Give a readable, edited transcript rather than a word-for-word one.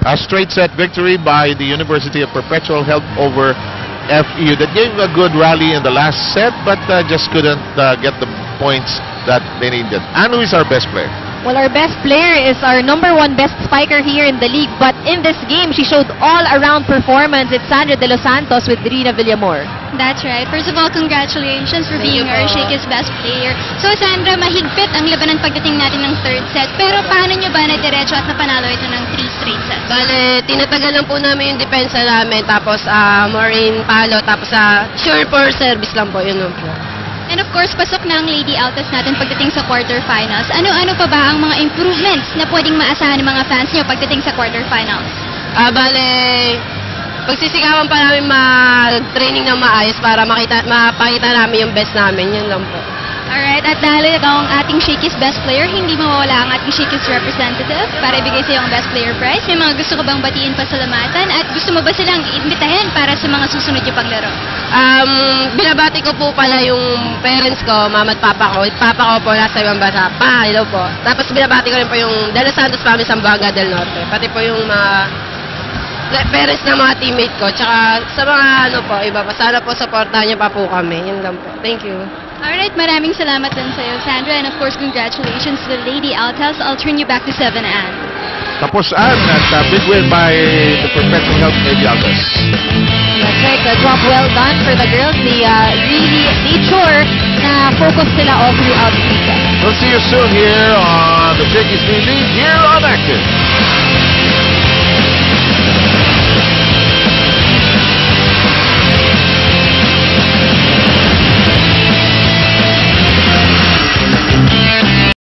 A straight set victory by the University of Perpetual Help over FEU. That gave a good rally in the last set, but just couldn't get the points that they needed. And who is our best player? Well, our best player is our #1 best spiker here in the league, but in this game, she showed all-around performance. It's Sandra De Los Santos with Rina Villamor. That's right. First of all, congratulations for Thank being you our po. Shakey's best player. So, Sandra, mahigpit ang labanan pagdating natin ng third set. Pero paano nyo ba na diretso at napanalo ito ng 3 straight sets? Bale, tinatagal lang po namin yung depensa namin, tapos Maureen palo, tapos sure for service lang po, yun lang po. And of course, pasok na ang Lady Altas natin pagdating sa quarterfinals. Ano-ano pa ba ang mga improvements na pwedeng maasahan ng mga fans nyo pagdating sa quarterfinals? Bale, pagsisikawan pa namin mag-training ng maayos para mapakita namin yung best namin, yun lang po. Alright, at dahil ito ang ating Shakey's best player, hindi mawawala ang ating Shakey's representative para ibigay sa iyo ang best player prize. May mga gusto ko bang batiin pasalamatan at gusto mo ba silang iimbitahin para sa mga susunod yung paglaro? Binabati ko po pala yung parents ko, mama at papa ko. Papa ko po nasa ibang bansa. Hello po. Tapos binabati ko rin po yung De Los Santos Family Zamboanga del Norte. Pati po yung mga parents ng mga teammate ko. Tsaka sa mga iba pa. Sana po supportahan niyo pa po kami. Yun lang po. Thank you. Alright, maraming salamat din sa iyo, Sandra. And of course, congratulations to the Lady Altas. I'll turn you back to 7 Ann. Tapos at big win by the Perpetual Help Lady Altas. That's right. The job well done for the girls. They really made sure na focus sila all throughout the weekend. We'll see you soon here on the Shakey's League here on Active.